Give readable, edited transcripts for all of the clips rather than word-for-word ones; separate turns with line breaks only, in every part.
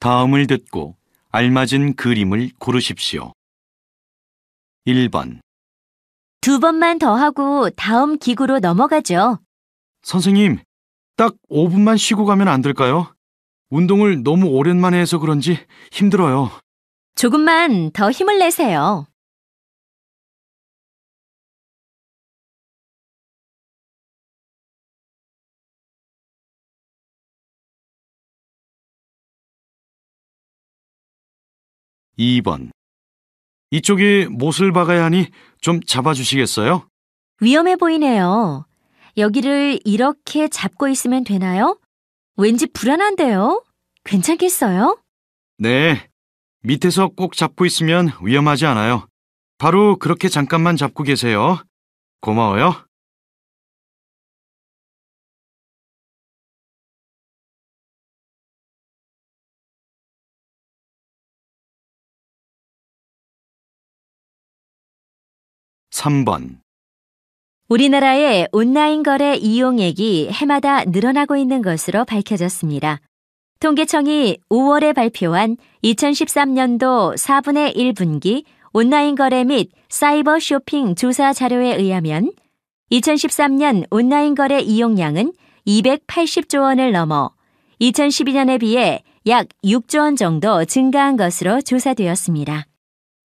다음을 듣고 알맞은 그림을 고르십시오. 1번.
두 번만 더 하고 다음 기구로 넘어가죠.
선생님, 딱 5분만 쉬고 가면 안 될까요? 운동을 너무 오랜만에 해서 그런지 힘들어요.
조금만 더 힘을 내세요.
2번. 이쪽에 못을 박아야 하니 좀 잡아주시겠어요?
위험해 보이네요. 여기를 이렇게 잡고 있으면 되나요? 왠지 불안한데요? 괜찮겠어요?
네. 밑에서 꼭 잡고 있으면 위험하지 않아요. 바로 그렇게 잠깐만 잡고 계세요. 고마워요. 3번.
우리나라의 온라인 거래 이용액이 해마다 늘어나고 있는 것으로 밝혀졌습니다. 통계청이 5월에 발표한 2013년도 4분의 1분기 온라인 거래 및 사이버 쇼핑 조사 자료에 의하면 2013년 온라인 거래 이용량은 280조 원을 넘어 2012년에 비해 약 6조 원 정도 증가한 것으로 조사되었습니다.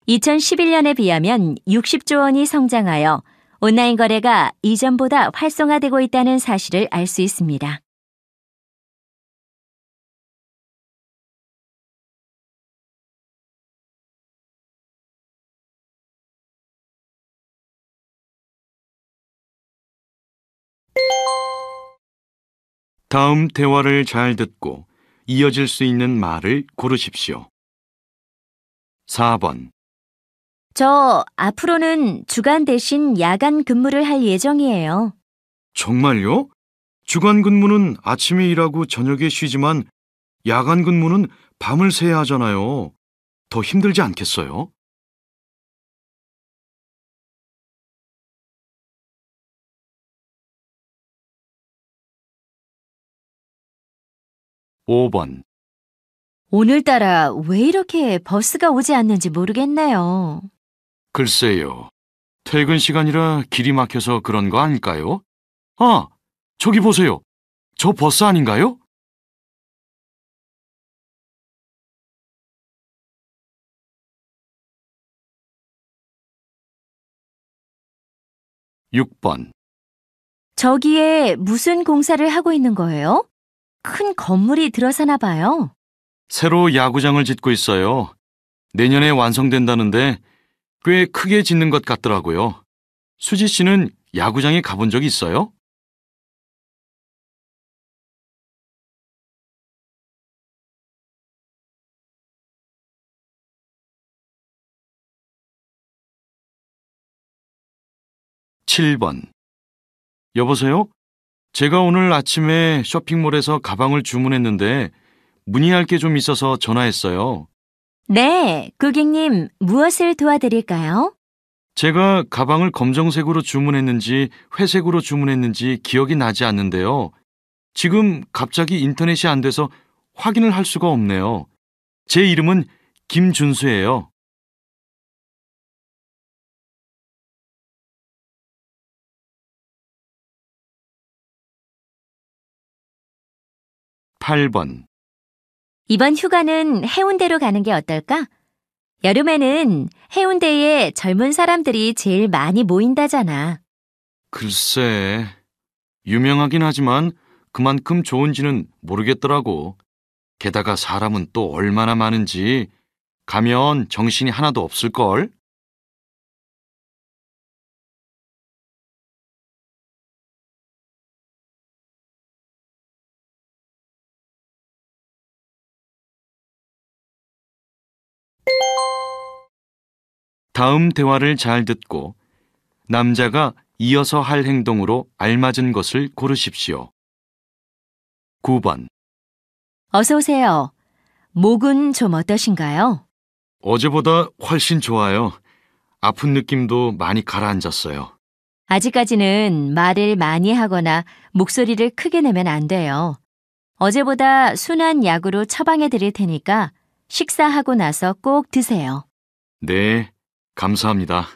2011년에 비하면 60조 원이 성장하여 온라인 거래가 이전보다 활성화되고 있다는 사실을 알 수 있습니다.
다음 대화를 잘 듣고 이어질 수 있는 말을 고르십시오. 4번.
저 앞으로는 주간 대신 야간 근무를 할 예정이에요.
정말요? 주간 근무는 아침에 일하고 저녁에 쉬지만 야간 근무는 밤을 새야 하잖아요. 더 힘들지 않겠어요? 5번.
오늘따라 왜 이렇게 버스가 오지 않는지 모르겠네요.
글쎄요. 퇴근 시간이라 길이 막혀서 그런 거 아닐까요? 아, 저기 보세요. 저 버스 아닌가요? 6번.
저기에 무슨 공사를 하고 있는 거예요? 큰 건물이 들어서나 봐요.
새로 야구장을 짓고 있어요. 내년에 완성된다는데 꽤 크게 짓는 것 같더라고요. 수지 씨는 야구장에 가본 적 있어요? 7번. 여보세요? 제가 오늘 아침에 쇼핑몰에서 가방을 주문했는데 문의할 게 좀 있어서 전화했어요.
네, 고객님, 무엇을 도와드릴까요?
제가 가방을 검정색으로 주문했는지 회색으로 주문했는지 기억이 나지 않는데요. 지금 갑자기 인터넷이 안 돼서 확인을 할 수가 없네요. 제 이름은 김준수예요. 8번.
이번 휴가는 해운대로 가는 게 어떨까? 여름에는 해운대에 젊은 사람들이 제일 많이 모인다잖아.
글쎄, 유명하긴 하지만 그만큼 좋은지는 모르겠더라고. 게다가 사람은 또 얼마나 많은지 가면 정신이 하나도 없을걸? '다음 대화를 잘 듣고 남자가 이어서 할 행동으로 알맞은 것을 고르십시오. 9번.
어서 오세요. 목은 좀 어떠신가요?
어제보다 훨씬 좋아요. 아픈 느낌도 많이 가라앉았어요.
아직까지는 말을 많이 하거나 목소리를 크게 내면 안 돼요. 어제보다 순한 약으로 처방해 드릴 테니까 식사하고 나서 꼭 드세요.
네, 감사합니다.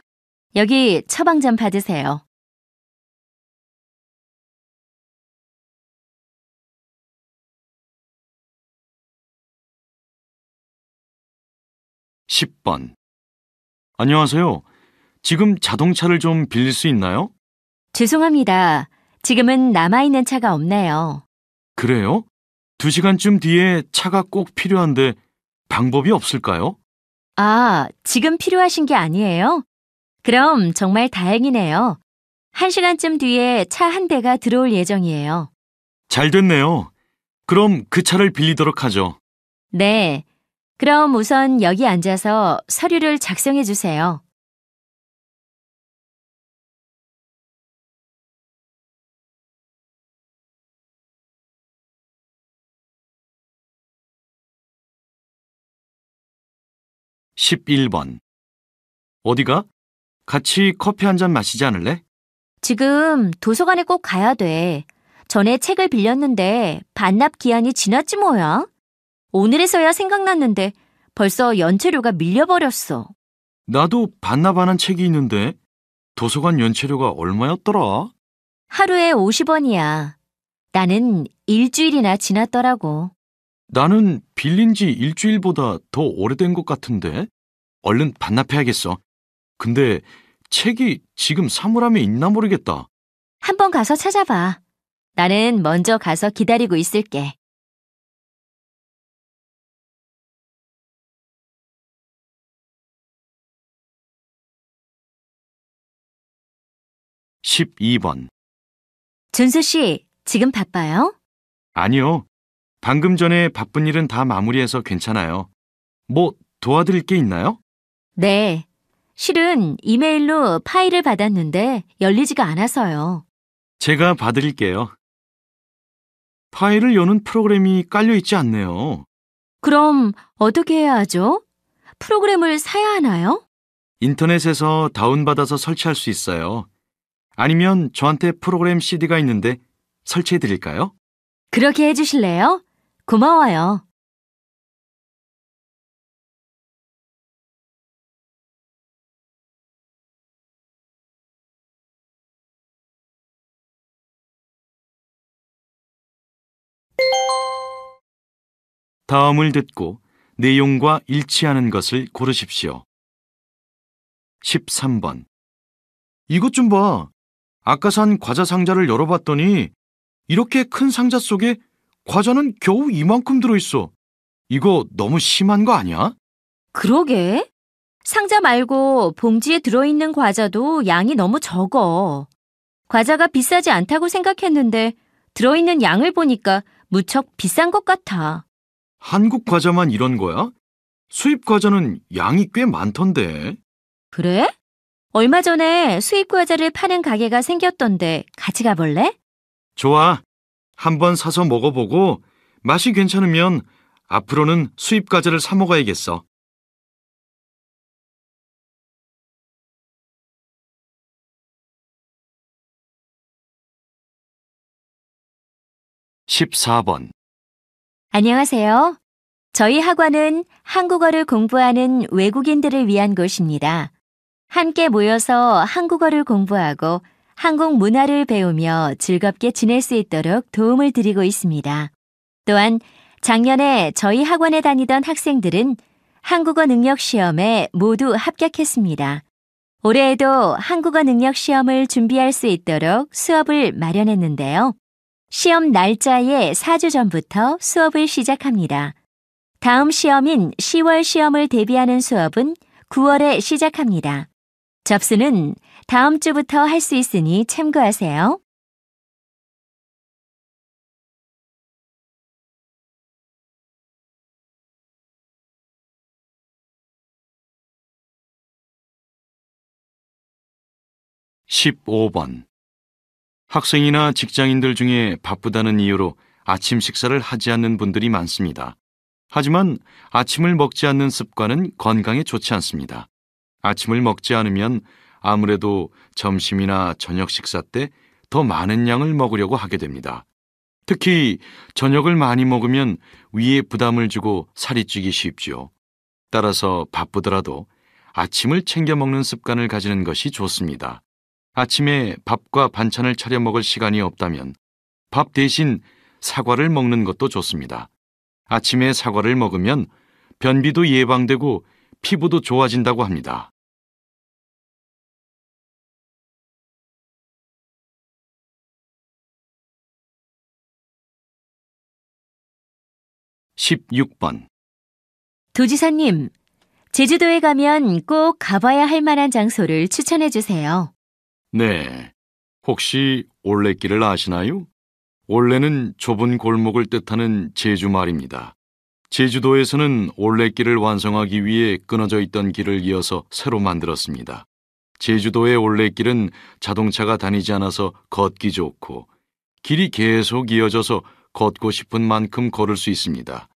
여기 처방 좀 받으세요.
(10번) 안녕하세요. 지금 자동차를 좀 빌릴 수 있나요?
죄송합니다. 지금은 남아있는 차가 없네요.
그래요? 2시간쯤 뒤에 차가 꼭 필요한데 방법이 없을까요?
아, 지금 필요하신 게 아니에요? 그럼 정말 다행이네요. 1시간쯤 뒤에 차 한 대가 들어올 예정이에요.
잘 됐네요. 그럼 그 차를 빌리도록 하죠.
네. 그럼 우선 여기 앉아서 서류를 작성해 주세요.
(11번) 어디가? 같이 커피 한 잔 마시지 않을래?
지금 도서관에 꼭 가야 돼. 전에 책을 빌렸는데 반납 기한이 지났지 뭐야? 오늘에서야 생각났는데 벌써 연체료가 밀려버렸어.
나도 반납 안 한 책이 있는데 도서관 연체료가 얼마였더라?
하루에 50원이야. 나는 일주일이나 지났더라고.
나는 빌린 지 일주일보다 더 오래된 것 같은데 얼른 반납해야겠어. 근데 책이 지금 사물함에 있나 모르겠다.
한번 가서 찾아봐. 나는 먼저 가서 기다리고 있을게.
(12번)
준수 씨, 지금 바빠요?
아니요. 방금 전에 바쁜 일은 다 마무리해서 괜찮아요. 뭐 도와드릴 게 있나요?
네. 실은 이메일로 파일을 받았는데 열리지가 않아서요.
제가 봐드릴게요. 파일을 여는 프로그램이 깔려 있지 않네요.
그럼 어떻게 해야 하죠? 프로그램을 사야 하나요?
인터넷에서 다운받아서 설치할 수 있어요. 아니면 저한테 프로그램 CD가 있는데 설치해 드릴까요?
그렇게 해주실래요? 고마워요.
다음을 듣고 내용과 일치하는 것을 고르십시오. 13번. 이것 좀 봐. 아까 산 과자 상자를 열어봤더니 이렇게 큰 상자 속에 과자는 겨우 이만큼 들어있어. 이거 너무 심한 거 아니야?
그러게. 상자 말고 봉지에 들어있는 과자도 양이 너무 적어. 과자가 비싸지 않다고 생각했는데 들어있는 양을 보니까 무척 비싼 것 같아.
한국 과자만 이런 거야? 수입 과자는 양이 꽤 많던데.
그래? 얼마 전에 수입 과자를 파는 가게가 생겼던데 같이 가볼래?
좋아. 한번 사서 먹어보고 맛이 괜찮으면 앞으로는 수입 과자를 사 먹어야겠어. (14번)
안녕하세요. 저희 학원은 한국어를 공부하는 외국인들을 위한 곳입니다. 함께 모여서 한국어를 공부하고 한국 문화를 배우며 즐겁게 지낼 수 있도록 도움을 드리고 있습니다. 또한 작년에 저희 학원에 다니던 학생들은 한국어 능력 시험에 모두 합격했습니다. 올해에도 한국어 능력 시험을 준비할 수 있도록 수업을 마련했는데요. 시험 날짜의 4주 전부터 수업을 시작합니다. 다음 시험인 10월 시험을 대비하는 수업은 9월에 시작합니다. 접수는 다음 주부터 할 수 있으니 참고하세요.
(15번) 학생이나 직장인들 중에 바쁘다는 이유로 아침 식사를 하지 않는 분들이 많습니다. 하지만 아침을 먹지 않는 습관은 건강에 좋지 않습니다. 아침을 먹지 않으면 아무래도 점심이나 저녁 식사 때 더 많은 양을 먹으려고 하게 됩니다. 특히 저녁을 많이 먹으면 위에 부담을 주고 살이 찌기 쉽죠. 따라서 바쁘더라도 아침을 챙겨 먹는 습관을 가지는 것이 좋습니다. 아침에 밥과 반찬을 차려 먹을 시간이 없다면 밥 대신 사과를 먹는 것도 좋습니다. 아침에 사과를 먹으면 변비도 예방되고 피부도 좋아진다고 합니다. 16번.
도지사님, 제주도에 가면 꼭 가봐야 할 만한 장소를 추천해 주세요.
네. 혹시 올레길을 아시나요? 올레는 좁은 골목을 뜻하는 제주 말입니다. 제주도에서는 올레길을 완성하기 위해 끊어져 있던 길을 이어서 새로 만들었습니다. 제주도의 올레길은 자동차가 다니지 않아서 걷기 좋고 길이 계속 이어져서 걷고 싶은 만큼 걸을 수 있습니다.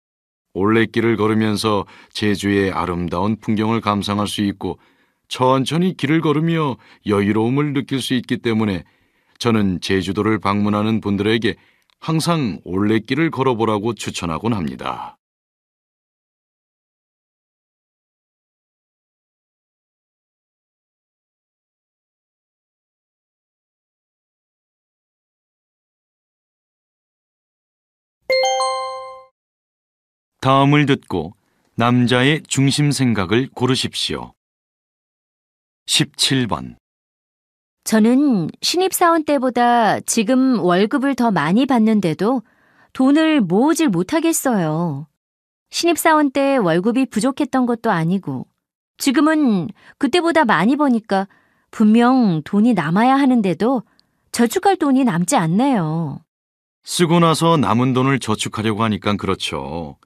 올레길을 걸으면서 제주의 아름다운 풍경을 감상할 수 있고 천천히 길을 걸으며 여유로움을 느낄 수 있기 때문에 저는 제주도를 방문하는 분들에게 항상 올레길을 걸어보라고 추천하곤 합니다. '다음을 듣고 남자의 중심 생각을 고르십시오. 17번.
저는 신입사원 때보다 지금 월급을 더 많이 받는데도 돈을 모으질 못하겠어요. 신입사원 때 월급이 부족했던 것도 아니고 지금은 그때보다 많이 버니까 분명 돈이 남아야 하는데도 저축할 돈이 남지 않네요.
쓰고 나서 남은 돈을 저축하려고 하니까 그렇죠.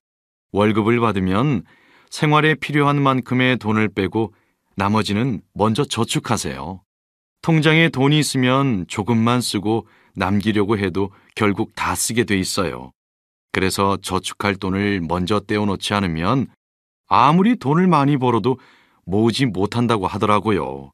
월급을 받으면 생활에 필요한 만큼의 돈을 빼고 나머지는 먼저 저축하세요. 통장에 돈이 있으면 조금만 쓰고 남기려고 해도 결국 다 쓰게 돼 있어요. 그래서 저축할 돈을 먼저 떼어놓지 않으면 아무리 돈을 많이 벌어도 모으지 못한다고 하더라고요.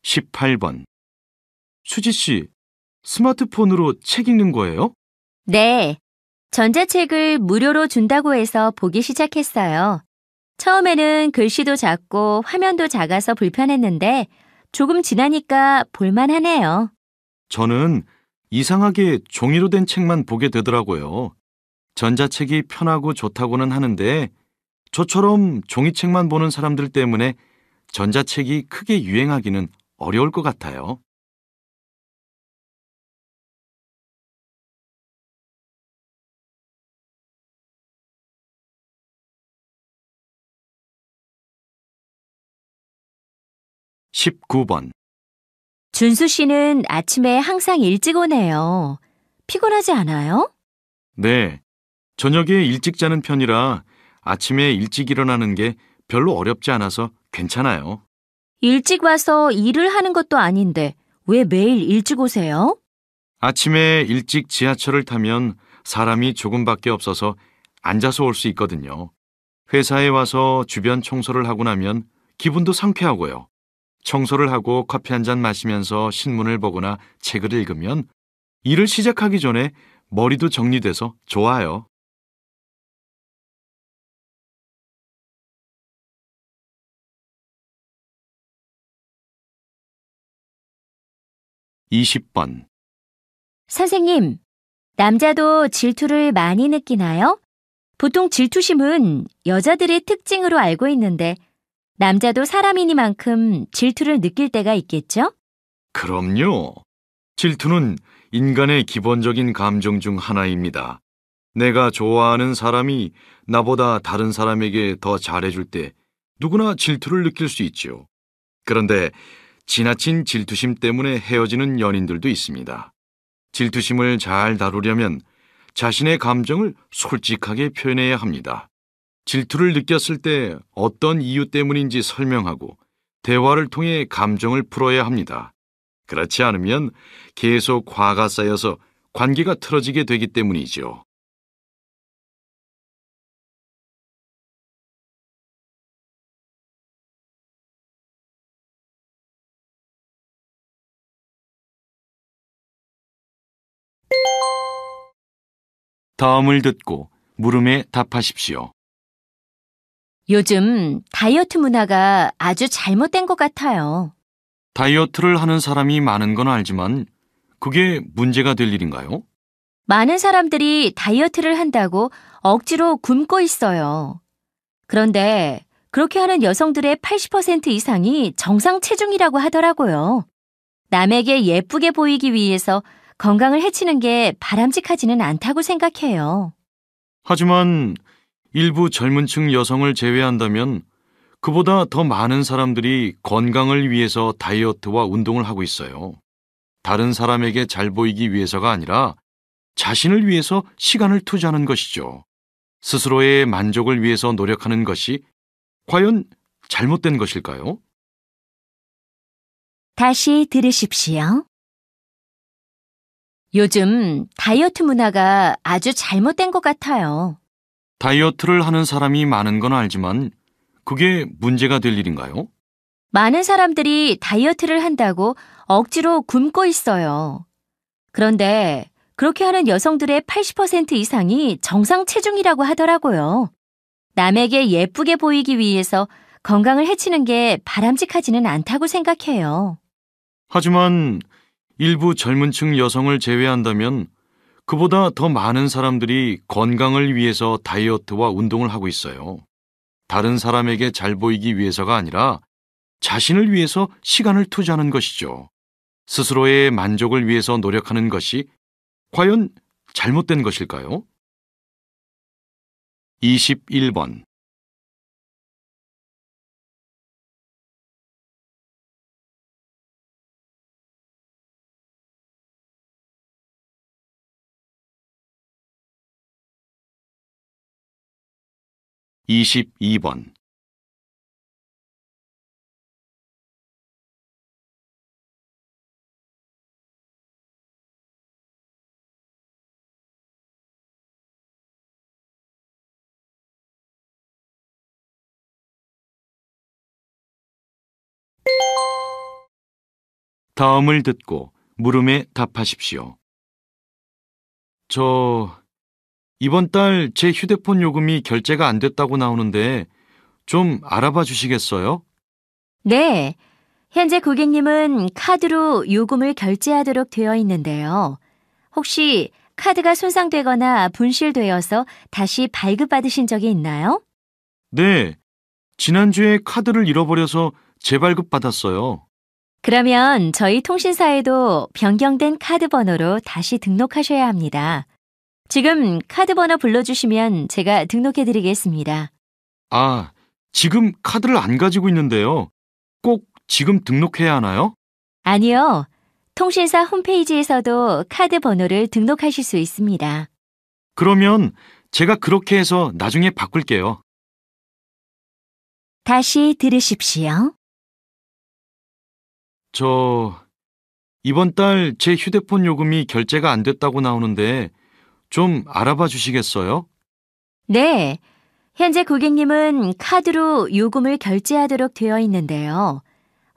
18번. 수지 씨, 스마트폰으로 책 읽는 거예요?
네, 전자책을 무료로 준다고 해서 보기 시작했어요. 처음에는 글씨도 작고 화면도 작아서 불편했는데 조금 지나니까 볼만하네요.
저는 이상하게 종이로 된 책만 보게 되더라고요. 전자책이 편하고 좋다고는 하는데 저처럼 종이책만 보는 사람들 때문에 전자책이 크게 유행하기는 어려울 것 같아요. 19번.
준수 씨는 아침에 항상 일찍 오네요. 피곤하지 않아요?
네, 저녁에 일찍 자는 편이라 아침에 일찍 일어나는 게 별로 어렵지 않아서 괜찮아요.
일찍 와서 일을 하는 것도 아닌데 왜 매일 일찍 오세요?
아침에 일찍 지하철을 타면 사람이 조금밖에 없어서 앉아서 올 수 있거든요. 회사에 와서 주변 청소를 하고 나면 기분도 상쾌하고요. 청소를 하고 커피 한 잔 마시면서 신문을 보거나 책을 읽으면 일을 시작하기 전에 머리도 정리돼서 좋아요. 20번.
선생님, 남자도 질투를 많이 느끼나요? 보통 질투심은 여자들의 특징으로 알고 있는데 남자도 사람이니만큼 질투를 느낄 때가 있겠죠?
그럼요. 질투는 인간의 기본적인 감정 중 하나입니다. 내가 좋아하는 사람이 나보다 다른 사람에게 더 잘해줄 때 누구나 질투를 느낄 수 있죠. 그런데 지나친 질투심 때문에 헤어지는 연인들도 있습니다. 질투심을 잘 다루려면 자신의 감정을 솔직하게 표현해야 합니다. 질투를 느꼈을 때 어떤 이유 때문인지 설명하고 대화를 통해 감정을 풀어야 합니다. 그렇지 않으면 계속 화가 쌓여서 관계가 틀어지게 되기 때문이죠. 다음을 듣고 물음에 답하십시오.
요즘 다이어트 문화가 아주 잘못된 것 같아요.
다이어트를 하는 사람이 많은 건 알지만 그게 문제가 될 일인가요?
많은 사람들이 다이어트를 한다고 억지로 굶고 있어요. 그런데 그렇게 하는 여성들의 80% 이상이 정상 체중이라고 하더라고요. 남에게 예쁘게 보이기 위해서 건강을 해치는 게 바람직하지는 않다고 생각해요.
하지만 일부 젊은 층 여성을 제외한다면 그보다 더 많은 사람들이 건강을 위해서 다이어트와 운동을 하고 있어요. 다른 사람에게 잘 보이기 위해서가 아니라 자신을 위해서 시간을 투자하는 것이죠. 스스로의 만족을 위해서 노력하는 것이 과연 잘못된 것일까요?
다시 들으십시오. 요즘 다이어트 문화가 아주 잘못된 것 같아요.
다이어트를 하는 사람이 많은 건 알지만 그게 문제가 될 일인가요?
많은 사람들이 다이어트를 한다고 억지로 굶고 있어요. 그런데 그렇게 하는 여성들의 80% 이상이 정상 체중이라고 하더라고요. 남에게 예쁘게 보이기 위해서 건강을 해치는 게 바람직하지는 않다고 생각해요.
하지만 일부 젊은 층 여성을 제외한다면 그보다 더 많은 사람들이 건강을 위해서 다이어트와 운동을 하고 있어요. 다른 사람에게 잘 보이기 위해서가 아니라 자신을 위해서 시간을 투자하는 것이죠. 스스로의 만족을 위해서 노력하는 것이 과연 잘못된 것일까요? 21번. 22번. 다음을 듣고 물음에 답하십시오. 이번 달 제 휴대폰 요금이 결제가 안 됐다고 나오는데 좀 알아봐 주시겠어요?
네, 현재 고객님은 카드로 요금을 결제하도록 되어 있는데요. 혹시 카드가 손상되거나 분실되어서 다시 발급받으신 적이 있나요?
네, 지난주에 카드를 잃어버려서 재발급 받았어요.
그러면 저희 통신사에도 변경된 카드 번호로 다시 등록하셔야 합니다. 지금 카드 번호 불러주시면 제가 등록해 드리겠습니다.
아, 지금 카드를 안 가지고 있는데요. 꼭 지금 등록해야 하나요?
아니요. 통신사 홈페이지에서도 카드 번호를 등록하실 수 있습니다.
그러면 제가 그렇게 해서 나중에 바꿀게요.
다시 들으십시오.
이번 달 제 휴대폰 요금이 결제가 안 됐다고 나오는데 좀 알아봐 주시겠어요?
네. 현재 고객님은 카드로 요금을 결제하도록 되어 있는데요.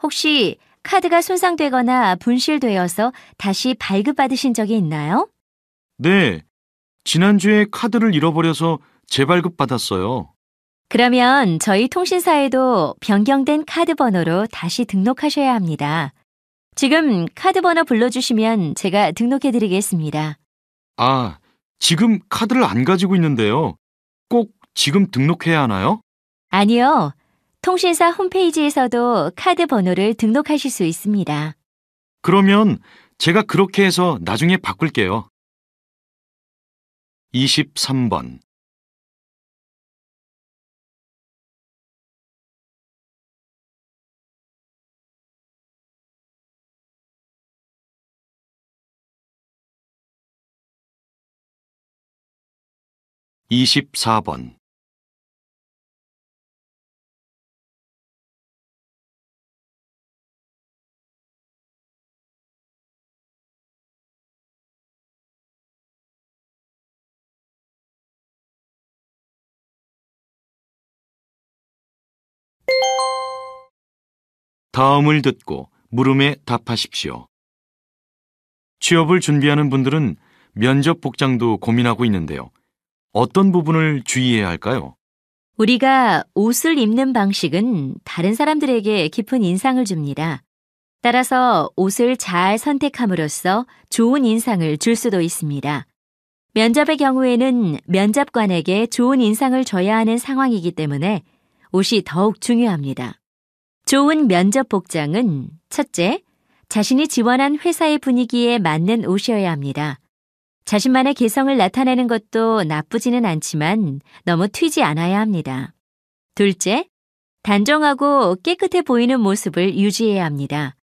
혹시 카드가 손상되거나 분실되어서 다시 발급받으신 적이 있나요?
네, 지난주에 카드를 잃어버려서 재발급 받았어요.
그러면 저희 통신사에도 변경된 카드 번호로 다시 등록하셔야 합니다. 지금 카드 번호 불러주시면 제가 등록해 드리겠습니다.
아, 지금 카드를 안 가지고 있는데요. 꼭 지금 등록해야 하나요?
아니요. 통신사 홈페이지에서도 카드 번호를 등록하실 수 있습니다.
그러면 제가 그렇게 해서 나중에 바꿀게요. 23번. 24번. 다음을 듣고 물음에 답하십시오. 취업을 준비하는 분들은 면접 복장도 고민하고 있는데요. 어떤 부분을 주의해야 할까요?
우리가 옷을 입는 방식은 다른 사람들에게 깊은 인상을 줍니다. 따라서 옷을 잘 선택함으로써 좋은 인상을 줄 수도 있습니다. 면접의 경우에는 면접관에게 좋은 인상을 줘야 하는 상황이기 때문에 옷이 더욱 중요합니다. 좋은 면접 복장은 첫째, 자신이 지원한 회사의 분위기에 맞는 옷이어야 합니다. 자신만의 개성을 나타내는 것도 나쁘지는 않지만 너무 튀지 않아야 합니다. 둘째, 단정하고 깨끗해 보이는 모습을 유지해야 합니다.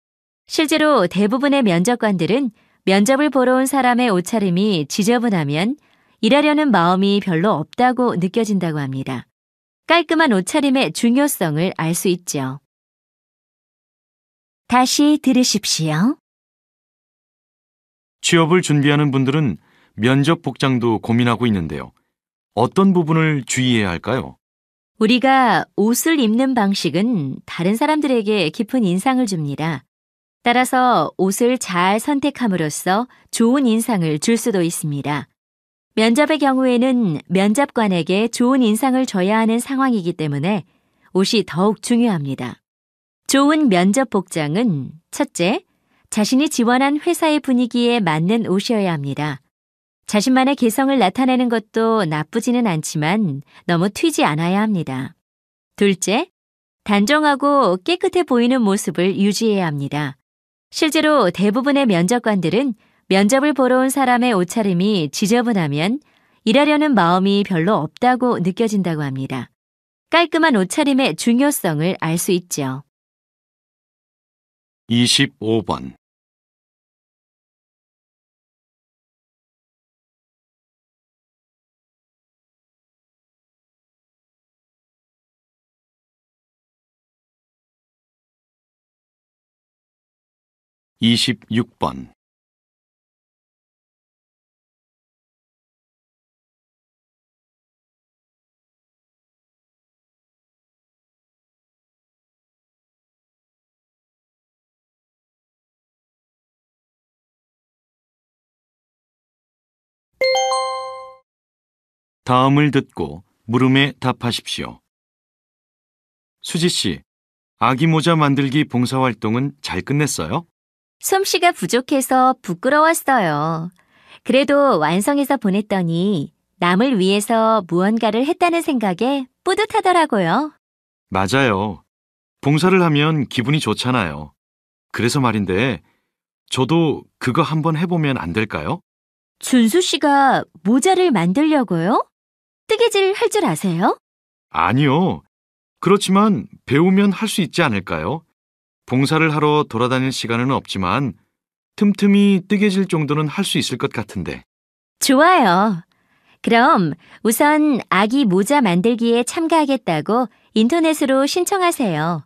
실제로 대부분의 면접관들은 면접을 보러 온 사람의 옷차림이 지저분하면 일하려는 마음이 별로 없다고 느껴진다고 합니다. 깔끔한 옷차림의 중요성을 알 수 있죠. 다시 들으십시오.
취업을 준비하는 분들은 면접 복장도 고민하고 있는데요. 어떤 부분을 주의해야 할까요?
우리가 옷을 입는 방식은 다른 사람들에게 깊은 인상을 줍니다. 따라서 옷을 잘 선택함으로써 좋은 인상을 줄 수도 있습니다. 면접의 경우에는 면접관에게 좋은 인상을 줘야 하는 상황이기 때문에 옷이 더욱 중요합니다. 좋은 면접 복장은 첫째, 자신이 지원한 회사의 분위기에 맞는 옷이어야 합니다. 자신만의 개성을 나타내는 것도 나쁘지는 않지만 너무 튀지 않아야 합니다. 둘째, 단정하고 깨끗해 보이는 모습을 유지해야 합니다. 실제로 대부분의 면접관들은 면접을 보러 온 사람의 옷차림이 지저분하면 일하려는 마음이 별로 없다고 느껴진다고 합니다. 깔끔한 옷차림의 중요성을 알 수 있죠.
25번. 26번. 다음을 듣고 물음에 답하십시오. 수지 씨, 아기 모자 만들기 봉사활동은 잘 끝냈어요?
솜씨가 부족해서 부끄러웠어요. 그래도 완성해서 보냈더니 남을 위해서 무언가를 했다는 생각에 뿌듯하더라고요.
맞아요. 봉사를 하면 기분이 좋잖아요. 그래서 말인데, 저도 그거 한번 해보면 안 될까요?
준수 씨가 모자를 만들려고요? 뜨개질 할 줄 아세요?
아니요. 그렇지만 배우면 할 수 있지 않을까요? 봉사를 하러 돌아다닐 시간은 없지만 틈틈이 뜨개질 정도는 할 수 있을 것 같은데.
좋아요. 그럼 우선 아기 모자 만들기에 참가하겠다고 인터넷으로 신청하세요.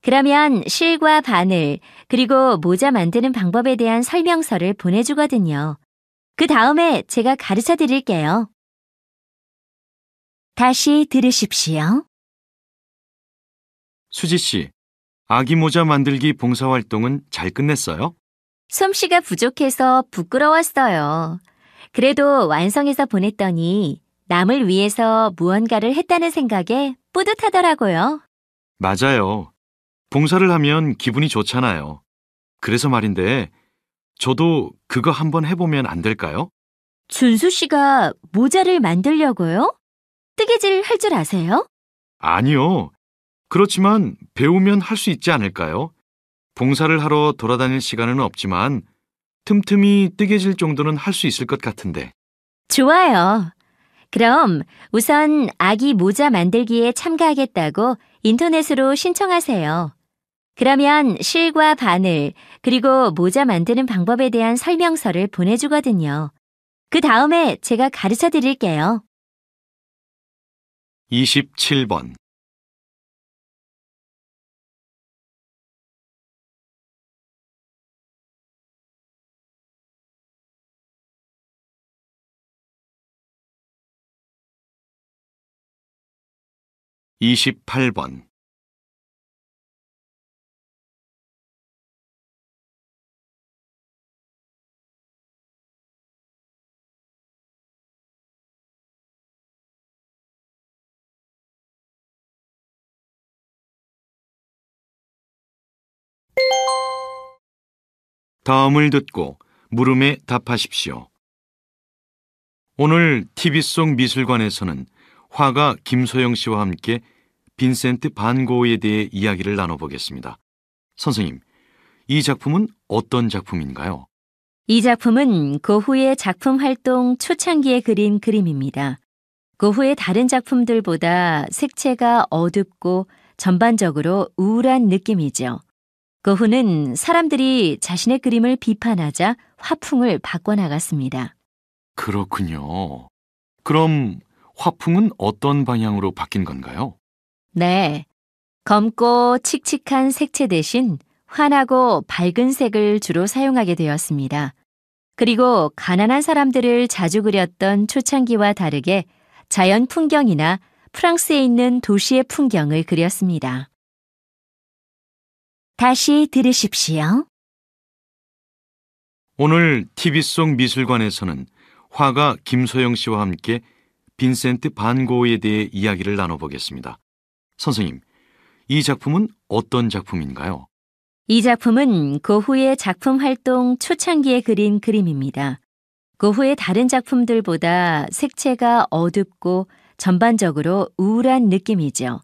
그러면 실과 바늘, 그리고 모자 만드는 방법에 대한 설명서를 보내주거든요. 그 다음에 제가 가르쳐 드릴게요. 다시 들으십시오.
수지 씨, 아기 모자 만들기 봉사활동은 잘 끝냈어요?
솜씨가 부족해서 부끄러웠어요. 그래도 완성해서 보냈더니 남을 위해서 무언가를 했다는 생각에 뿌듯하더라고요.
맞아요. 봉사를 하면 기분이 좋잖아요. 그래서 말인데, 저도 그거 한번 해보면 안 될까요?
준수 씨가 모자를 만들려고요? 뜨개질 할 줄 아세요?
아니요. 그렇지만 배우면 할 수 있지 않을까요? 봉사를 하러 돌아다닐 시간은 없지만 틈틈이 뜨개질 정도는 할 수 있을 것 같은데.
좋아요. 그럼 우선 아기 모자 만들기에 참가하겠다고 인터넷으로 신청하세요. 그러면 실과 바늘, 그리고 모자 만드는 방법에 대한 설명서를 보내주거든요. 그 다음에 제가 가르쳐 드릴게요.
27번. 28번. 다음을 듣고 물음에 답하십시오. 오늘 TV 속 미술관에서는 화가 김소영 씨와 함께 빈센트 반 고흐에 대해 이야기를 나눠보겠습니다. 선생님, 이 작품은 어떤 작품인가요?
이 작품은 고흐의 작품 활동 초창기에 그린 그림입니다. 고흐의 다른 작품들보다 색채가 어둡고 전반적으로 우울한 느낌이죠. 고흐는 사람들이 자신의 그림을 비판하자 화풍을 바꿔나갔습니다.
그렇군요. 그럼 화풍은 어떤 방향으로 바뀐 건가요?
네. 검고 칙칙한 색채 대신 환하고 밝은 색을 주로 사용하게 되었습니다. 그리고 가난한 사람들을 자주 그렸던 초창기와 다르게 자연 풍경이나 프랑스에 있는 도시의 풍경을 그렸습니다. 다시 들으십시오.
오늘 TV 속 미술관에서는 화가 김소영 씨와 함께 빈센트 반 고흐에 대해 이야기를 나눠보겠습니다. 선생님, 이 작품은 어떤 작품인가요?
이 작품은 고흐의 작품 활동 초창기에 그린 그림입니다. 고흐의 다른 작품들보다 색채가 어둡고 전반적으로 우울한 느낌이죠.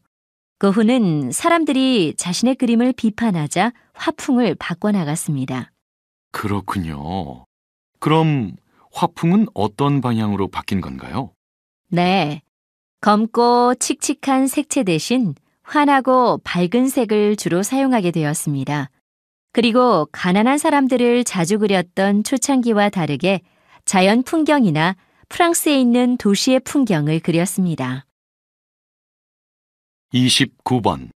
고흐는 사람들이 자신의 그림을 비판하자 화풍을 바꿔나갔습니다.
그렇군요. 그럼 화풍은 어떤 방향으로 바뀐 건가요?
네. 검고 칙칙한 색채 대신 환하고 밝은 색을 주로 사용하게 되었습니다. 그리고 가난한 사람들을 자주 그렸던 초창기와 다르게 자연 풍경이나 프랑스에 있는 도시의 풍경을 그렸습니다.
29번.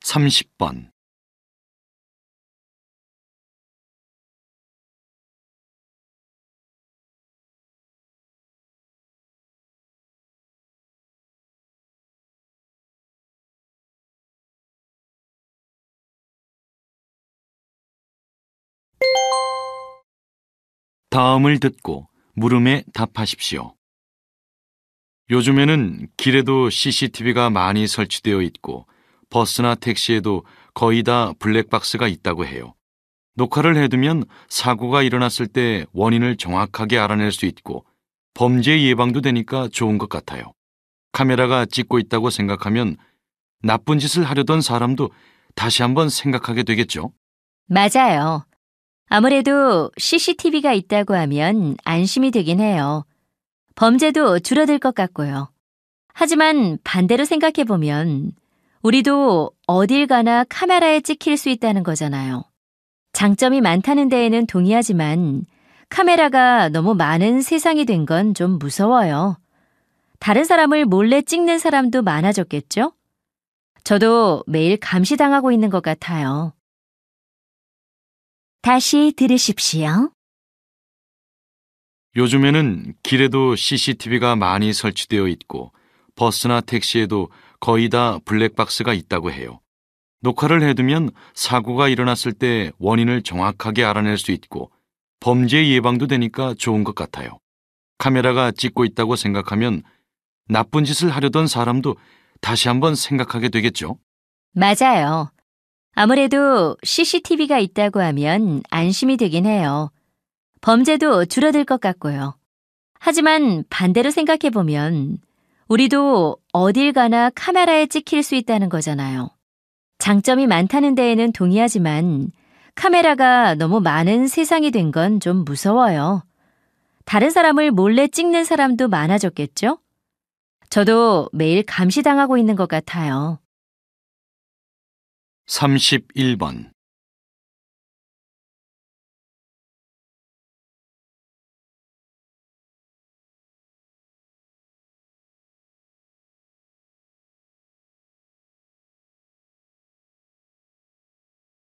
30번. '다음을 듣고 물음에 답하십시오. 요즘에는 길에도 CCTV가 많이 설치되어 있고 버스나 택시에도 거의 다 블랙박스가 있다고 해요. 녹화를 해두면 사고가 일어났을 때 원인을 정확하게 알아낼 수 있고 범죄 예방도 되니까 좋은 것 같아요. 카메라가 찍고 있다고 생각하면 나쁜 짓을 하려던 사람도 다시 한번 생각하게 되겠죠?
맞아요. 아무래도 CCTV가 있다고 하면 안심이 되긴 해요. 범죄도 줄어들 것 같고요. 하지만 반대로 생각해보면 우리도 어딜 가나 카메라에 찍힐 수 있다는 거잖아요. 장점이 많다는 데에는 동의하지만 카메라가 너무 많은 세상이 된 건 좀 무서워요. 다른 사람을 몰래 찍는 사람도 많아졌겠죠? 저도 매일 감시당하고 있는 것 같아요. 다시 들으십시오.
요즘에는 길에도 CCTV가 많이 설치되어 있고 버스나 택시에도 거의 다 블랙박스가 있다고 해요. 녹화를 해두면 사고가 일어났을 때 원인을 정확하게 알아낼 수 있고 범죄 예방도 되니까 좋은 것 같아요. 카메라가 찍고 있다고 생각하면 나쁜 짓을 하려던 사람도 다시 한번 생각하게 되겠죠?
맞아요. 아무래도 CCTV가 있다고 하면 안심이 되긴 해요. 범죄도 줄어들 것 같고요. 하지만 반대로 생각해보면 우리도 어딜 가나 카메라에 찍힐 수 있다는 거잖아요. 장점이 많다는 데에는 동의하지만 카메라가 너무 많은 세상이 된 건 좀 무서워요. 다른 사람을 몰래 찍는 사람도 많아졌겠죠? 저도 매일 감시당하고 있는 것 같아요.
31번.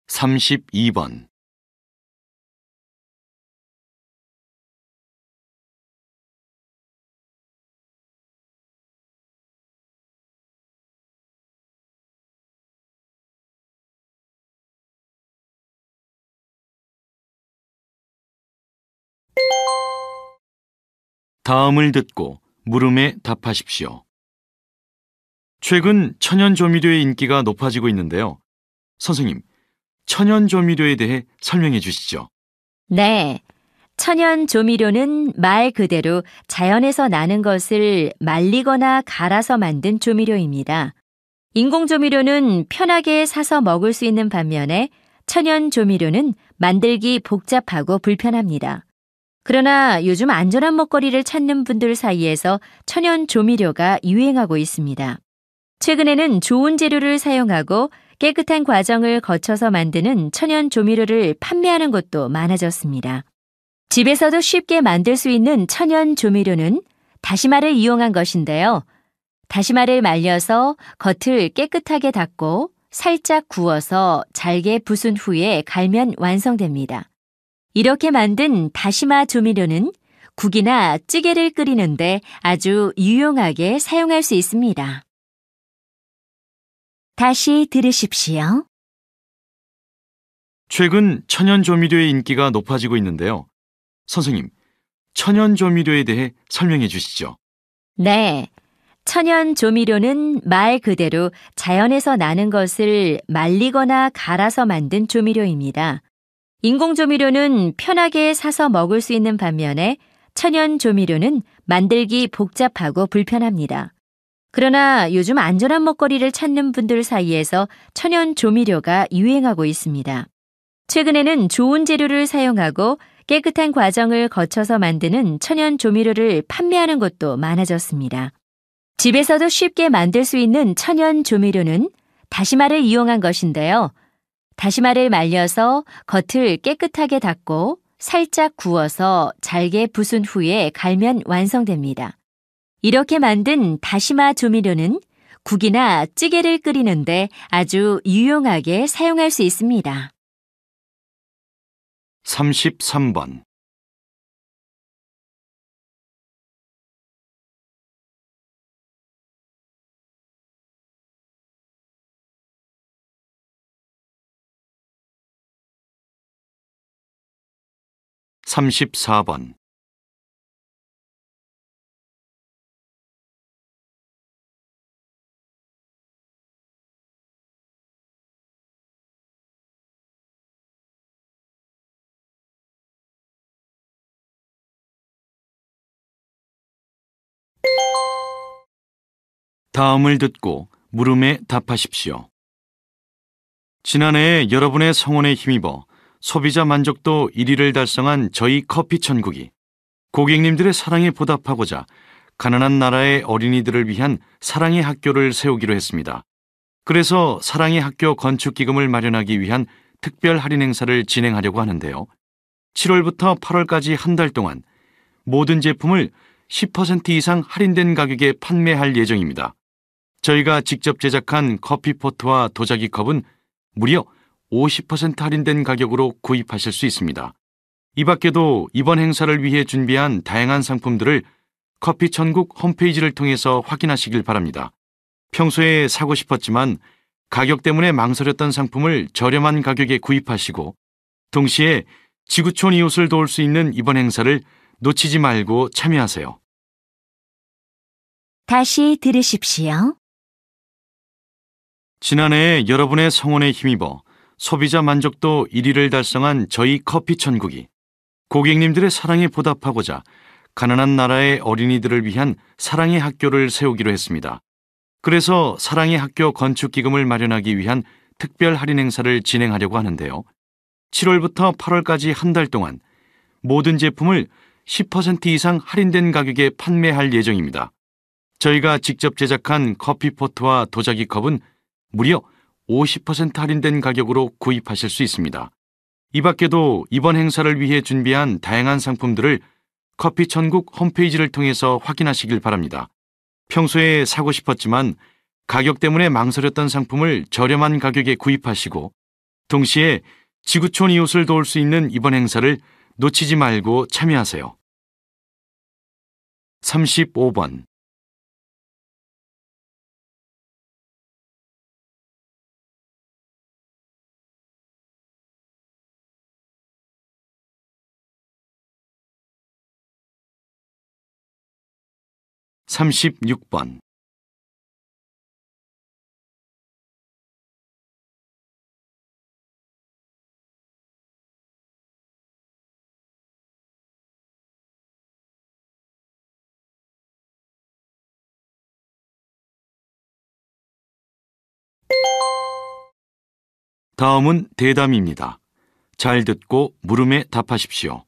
32번. 다음을 듣고 물음에 답하십시오. 최근 천연 조미료의 인기가 높아지고 있는데요. 선생님, 천연 조미료에 대해 설명해 주시죠.
네. 천연 조미료는 말 그대로 자연에서 나는 것을 말리거나 갈아서 만든 조미료입니다. 인공 조미료는 편하게 사서 먹을 수 있는 반면에 천연 조미료는 만들기 복잡하고 불편합니다. 그러나 요즘 안전한 먹거리를 찾는 분들 사이에서 천연 조미료가 유행하고 있습니다. 최근에는 좋은 재료를 사용하고 깨끗한 과정을 거쳐서 만드는 천연 조미료를 판매하는 곳도 많아졌습니다. 집에서도 쉽게 만들 수 있는 천연 조미료는 다시마를 이용한 것인데요. 다시마를 말려서 겉을 깨끗하게 닦고 살짝 구워서 잘게 부순 후에 갈면 완성됩니다. 이렇게 만든 다시마 조미료는 국이나 찌개를 끓이는데 아주 유용하게 사용할 수 있습니다. 다시 들으십시오.
최근 천연 조미료의 인기가 높아지고 있는데요. 선생님, 천연 조미료에 대해 설명해 주시죠.
네. 천연 조미료는 말 그대로 자연에서 나는 것을 말리거나 갈아서 만든 조미료입니다. 인공 조미료는 편하게 사서 먹을 수 있는 반면에 천연 조미료는 만들기 복잡하고 불편합니다. 그러나 요즘 안전한 먹거리를 찾는 분들 사이에서 천연 조미료가 유행하고 있습니다. 최근에는 좋은 재료를 사용하고 깨끗한 과정을 거쳐서 만드는 천연 조미료를 판매하는 곳도 많아졌습니다. 집에서도 쉽게 만들 수 있는 천연 조미료는 다시마를 이용한 것인데요. 다시마를 말려서 겉을 깨끗하게 닦고 살짝 구워서 잘게 부순 후에 갈면 완성됩니다. 이렇게 만든 다시마 조미료는 국이나 찌개를 끓이는데 아주 유용하게 사용할 수 있습니다.
33번. 34번. 다음을 듣고 물음에 답하십시오. 지난해 여러분의 성원에 힘입어 소비자 만족도 1위를 달성한 저희 커피 천국이 고객님들의 사랑에 보답하고자 가난한 나라의 어린이들을 위한 사랑의 학교를 세우기로 했습니다. 그래서 사랑의 학교 건축 기금을 마련하기 위한 특별 할인 행사를 진행하려고 하는데요. 7월부터 8월까지 한 달 동안 모든 제품을 10% 이상 할인된 가격에 판매할 예정입니다. 저희가 직접 제작한 커피포트와 도자기 컵은 무려 50% 할인된 가격으로 구입하실 수 있습니다. 이 밖에도 이번 행사를 위해 준비한 다양한 상품들을 커피천국 홈페이지를 통해서 확인하시길 바랍니다. 평소에 사고 싶었지만 가격 때문에 망설였던 상품을 저렴한 가격에 구입하시고 동시에 지구촌 이웃을 도울 수 있는 이번 행사를 놓치지 말고 참여하세요.
다시 들으십시오.
지난해 여러분의 성원에 힘입어 소비자 만족도 1위를 달성한 저희 커피 천국이 고객님들의 사랑에 보답하고자 가난한 나라의 어린이들을 위한 사랑의 학교를 세우기로 했습니다. 그래서 사랑의 학교 건축 기금을 마련하기 위한 특별 할인 행사를 진행하려고 하는데요. 7월부터 8월까지 한 달 동안 모든 제품을 10% 이상 할인된 가격에 판매할 예정입니다. 저희가 직접 제작한 커피포트와 도자기 컵은 무려 50% 할인된 가격으로 구입하실 수 있습니다. 이 밖에도 이번 행사를 위해 준비한 다양한 상품들을 커피천국 홈페이지를 통해서 확인하시길 바랍니다. 평소에 사고 싶었지만 가격 때문에 망설였던 상품을 저렴한 가격에 구입하시고 동시에 지구촌 이웃을 도울 수 있는 이번 행사를 놓치지 말고 참여하세요. 35번. 36번. 다음은 대담입니다. 잘 듣고 물음에 답하십시오.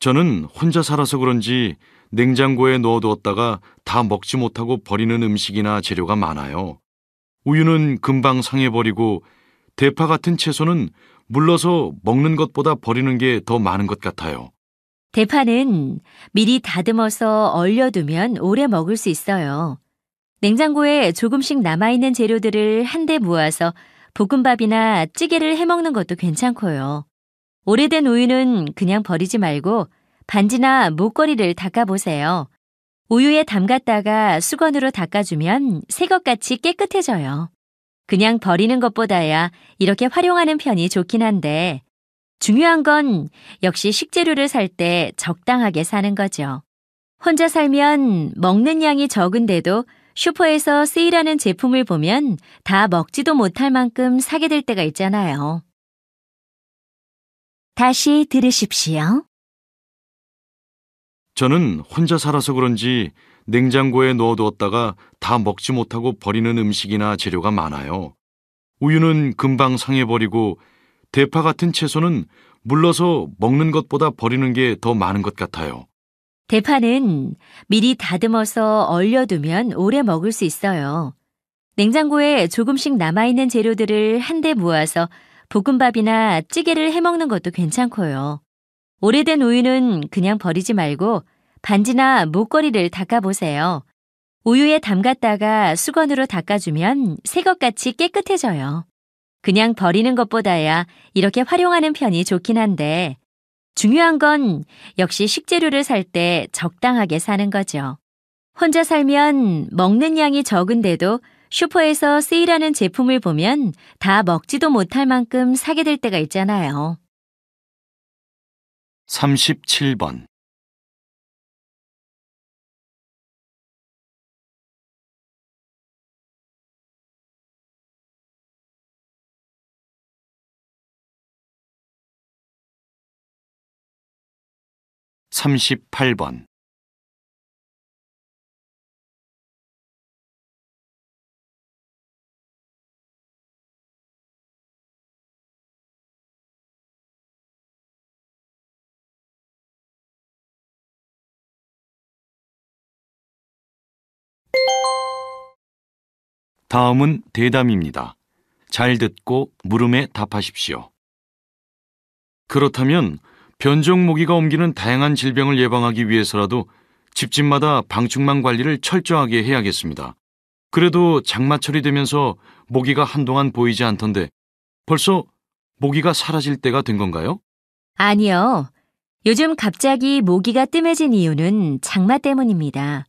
저는 혼자 살아서 그런지 냉장고에 넣어두었다가 다 먹지 못하고 버리는 음식이나 재료가 많아요. 우유는 금방 상해버리고 대파 같은 채소는 물러서 먹는 것보다 버리는 게 더 많은 것 같아요.
대파는 미리 다듬어서 얼려두면 오래 먹을 수 있어요. 냉장고에 조금씩 남아있는 재료들을 한데 모아서 볶음밥이나 찌개를 해먹는 것도 괜찮고요. 오래된 우유는 그냥 버리지 말고 반지나 목걸이를 닦아보세요. 우유에 담갔다가 수건으로 닦아주면 새것같이 깨끗해져요. 그냥 버리는 것보다야 이렇게 활용하는 편이 좋긴 한데 중요한 건 역시 식재료를 살 때 적당하게 사는 거죠. 혼자 살면 먹는 양이 적은데도 슈퍼에서 세일하는 제품을 보면 다 먹지도 못할 만큼 사게 될 때가 있잖아요. 다시 들으십시오.
저는 혼자 살아서 그런지 냉장고에 넣어두었다가 다 먹지 못하고 버리는 음식이나 재료가 많아요. 우유는 금방 상해버리고 대파 같은 채소는 물러서 먹는 것보다 버리는 게 더 많은 것 같아요.
대파는 미리 다듬어서 얼려두면 오래 먹을 수 있어요. 냉장고에 조금씩 남아있는 재료들을 한데 모아서 볶음밥이나 찌개를 해먹는 것도 괜찮고요. 오래된 우유는 그냥 버리지 말고 반지나 목걸이를 닦아보세요. 우유에 담갔다가 수건으로 닦아주면 새것같이 깨끗해져요. 그냥 버리는 것보다야 이렇게 활용하는 편이 좋긴 한데 중요한 건 역시 식재료를 살 때 적당하게 사는 거죠. 혼자 살면 먹는 양이 적은데도 슈퍼에서 세일하는 제품을 보면 다 먹지도 못할 만큼 사게 될 때가 있잖아요.
37번. (38번) 다음은 대담입니다. 잘 듣고 물음에 답하십시오. 그렇다면 변종 모기가 옮기는 다양한 질병을 예방하기 위해서라도 집집마다 방충망 관리를 철저하게 해야겠습니다. 그래도 장마철이 되면서 모기가 한동안 보이지 않던데 벌써 모기가 사라질 때가 된 건가요?
아니요. 요즘 갑자기 모기가 뜸해진 이유는 장마 때문입니다.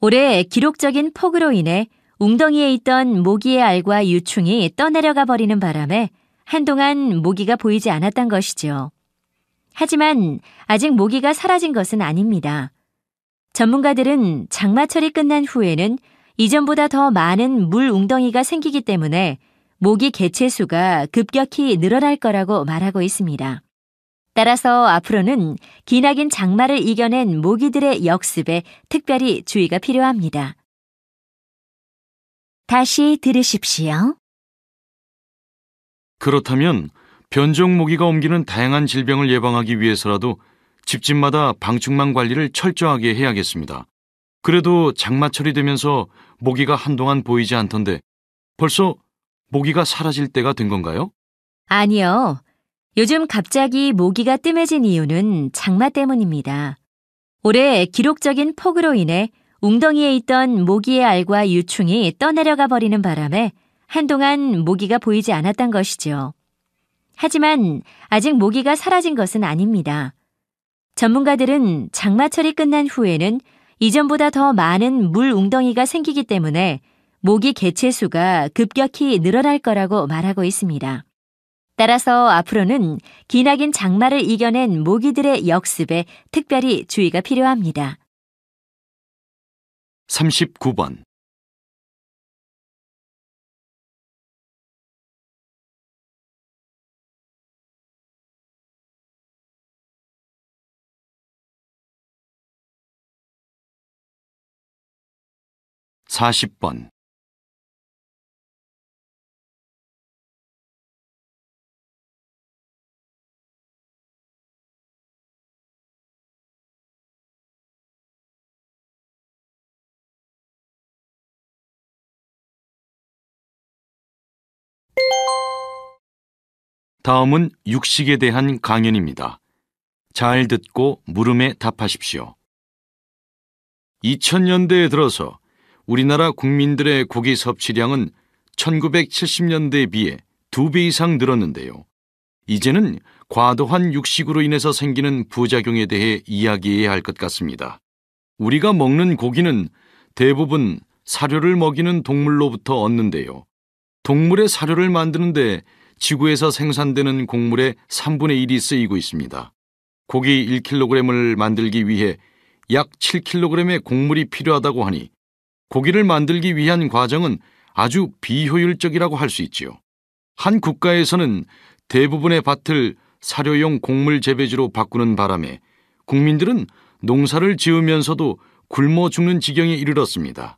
올해 기록적인 폭우로 인해 웅덩이에 있던 모기의 알과 유충이 떠내려가 버리는 바람에 한동안 모기가 보이지 않았던 것이죠. 하지만 아직 모기가 사라진 것은 아닙니다. 전문가들은 장마철이 끝난 후에는 이전보다 더 많은 물 웅덩이가 생기기 때문에 모기 개체 수가 급격히 늘어날 거라고 말하고 있습니다. 따라서 앞으로는 기나긴 장마를 이겨낸 모기들의 역습에 특별히 주의가 필요합니다. 다시 들으십시오.
그렇다면 변종 모기가 옮기는 다양한 질병을 예방하기 위해서라도 집집마다 방충망 관리를 철저하게 해야겠습니다. 그래도 장마철이 되면서 모기가 한동안 보이지 않던데 벌써 모기가 사라질 때가 된 건가요?
아니요. 요즘 갑자기 모기가 뜸해진 이유는 장마 때문입니다. 올해 기록적인 폭우로 인해 웅덩이에 있던 모기의 알과 유충이 떠내려가 버리는 바람에 한동안 모기가 보이지 않았던 것이죠. 하지만 아직 모기가 사라진 것은 아닙니다. 전문가들은 장마철이 끝난 후에는 이전보다 더 많은 물 웅덩이가 생기기 때문에 모기 개체 수가 급격히 늘어날 거라고 말하고 있습니다. 따라서 앞으로는 기나긴 장마를 이겨낸 모기들의 역습에 특별히 주의가 필요합니다.
39번. 사십 번. 다음은 육식에 대한 강연입니다. 잘 듣고 물음에 답하십시오. 2000년대에 들어서 우리나라 국민들의 고기 섭취량은 1970년대에 비해 2배 이상 늘었는데요. 이제는 과도한 육식으로 인해서 생기는 부작용에 대해 이야기해야 할 것 같습니다. 우리가 먹는 고기는 대부분 사료를 먹이는 동물로부터 얻는데요. 동물의 사료를 만드는데 지구에서 생산되는 곡물의 3분의 1이 쓰이고 있습니다. 고기 1kg을 만들기 위해 약 7kg의 곡물이 필요하다고 하니 고기를 만들기 위한 과정은 아주 비효율적이라고 할 수 있지요. 한 국가에서는 대부분의 밭을 사료용 곡물 재배지로 바꾸는 바람에 국민들은 농사를 지으면서도 굶어 죽는 지경에 이르렀습니다.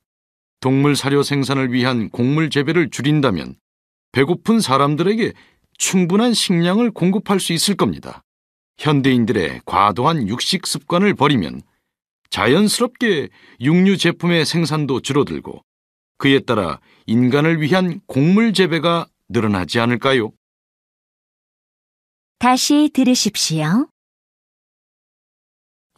동물 사료 생산을 위한 곡물 재배를 줄인다면 배고픈 사람들에게 충분한 식량을 공급할 수 있을 겁니다. 현대인들의 과도한 육식 습관을 버리면 자연스럽게 육류 제품의 생산도 줄어들고 그에 따라 인간을 위한 곡물 재배가 늘어나지 않을까요?
다시 들으십시오.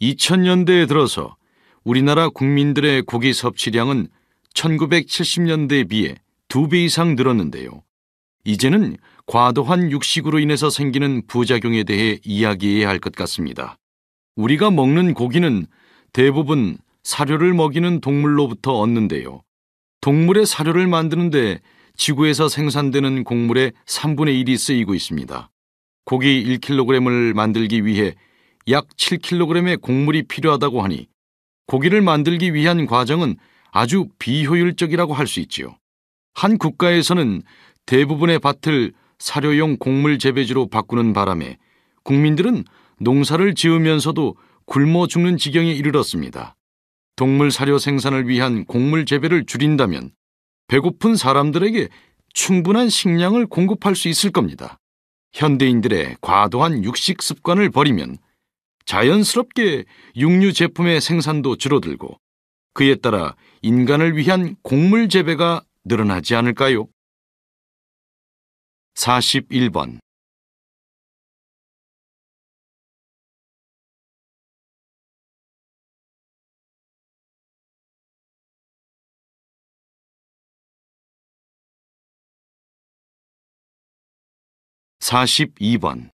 2000년대에 들어서 우리나라 국민들의 고기 섭취량은 1970년대에 비해 2배 이상 늘었는데요. 이제는 과도한 육식으로 인해서 생기는 부작용에 대해 이야기해야 할 것 같습니다. 우리가 먹는 고기는 대부분 사료를 먹이는 동물로부터 얻는데요. 동물의 사료를 만드는데 지구에서 생산되는 곡물의 3분의 1이 쓰이고 있습니다. 고기 1kg을 만들기 위해 약 7kg의 곡물이 필요하다고 하니 고기를 만들기 위한 과정은 아주 비효율적이라고 할 수 있지요. 한 국가에서는 대부분의 밭을 사료용 곡물 재배지로 바꾸는 바람에 국민들은 농사를 지으면서도 굶어 죽는 지경에 이르렀습니다. 동물 사료 생산을 위한 곡물 재배를 줄인다면 배고픈 사람들에게 충분한 식량을 공급할 수 있을 겁니다. 현대인들의 과도한 육식 습관을 버리면 자연스럽게 육류 제품의 생산도 줄어들고 그에 따라 인간을 위한 곡물 재배가 늘어나지 않을까요? 41번. 사십이 번.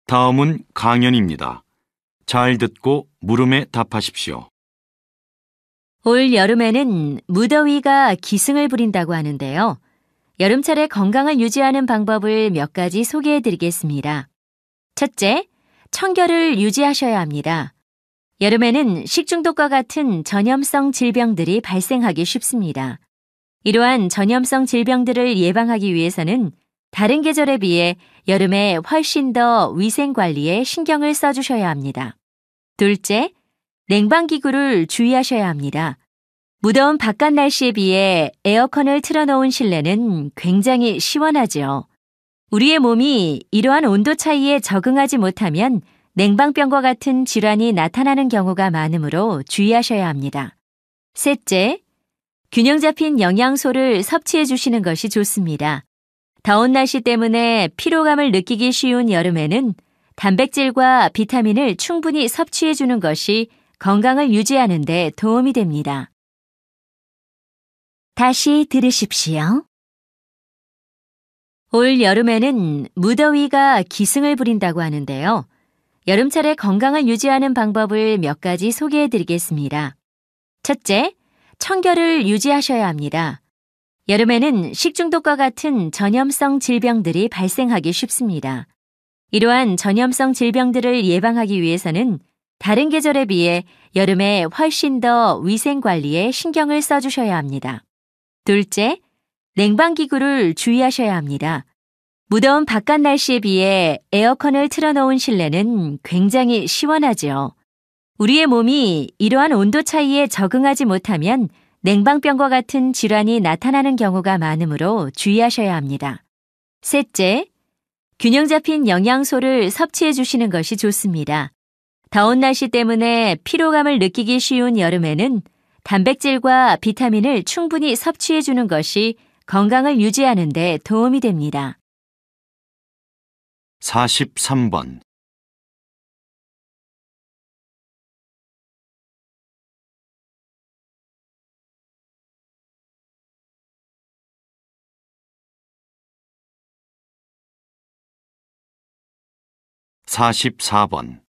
다음은 강연입니다. 잘 듣고 물음에 답하십시오.
올 여름에는 무더위가 기승을 부린다고 하는데요. 여름철에 건강을 유지하는 방법을 몇 가지 소개해 드리겠습니다. 첫째, 청결을 유지하셔야 합니다. 여름에는 식중독과 같은 전염성 질병들이 발생하기 쉽습니다. 이러한 전염성 질병들을 예방하기 위해서는 다른 계절에 비해 여름에 훨씬 더 위생 관리에 신경을 써주셔야 합니다. 둘째, 냉방기구를 주의하셔야 합니다. 무더운 바깥 날씨에 비해 에어컨을 틀어놓은 실내는 굉장히 시원하죠. 우리의 몸이 이러한 온도 차이에 적응하지 못하면 냉방병과 같은 질환이 나타나는 경우가 많으므로 주의하셔야 합니다. 셋째, 균형 잡힌 영양소를 섭취해 주시는 것이 좋습니다. 더운 날씨 때문에 피로감을 느끼기 쉬운 여름에는 단백질과 비타민을 충분히 섭취해 주는 것이 건강을 유지하는 데 도움이 됩니다. 다시 들으십시오. 올 여름에는 무더위가 기승을 부린다고 하는데요. 여름철에 건강을 유지하는 방법을 몇 가지 소개해 드리겠습니다. 첫째, 청결을 유지하셔야 합니다. 여름에는 식중독과 같은 전염성 질병들이 발생하기 쉽습니다. 이러한 전염성 질병들을 예방하기 위해서는 다른 계절에 비해 여름에 훨씬 더 위생 관리에 신경을 써주셔야 합니다. 둘째, 냉방기구를 주의하셔야 합니다. 무더운 바깥 날씨에 비해 에어컨을 틀어놓은 실내는 굉장히 시원하죠. 우리의 몸이 이러한 온도 차이에 적응하지 못하면 냉방병과 같은 질환이 나타나는 경우가 많으므로 주의하셔야 합니다. 셋째, 균형 잡힌 영양소를 섭취해 주시는 것이 좋습니다. 더운 날씨 때문에 피로감을 느끼기 쉬운 여름에는 단백질과 비타민을 충분히 섭취해 주는 것이 건강을 유지하는 데 도움이 됩니다.
43번. 44번.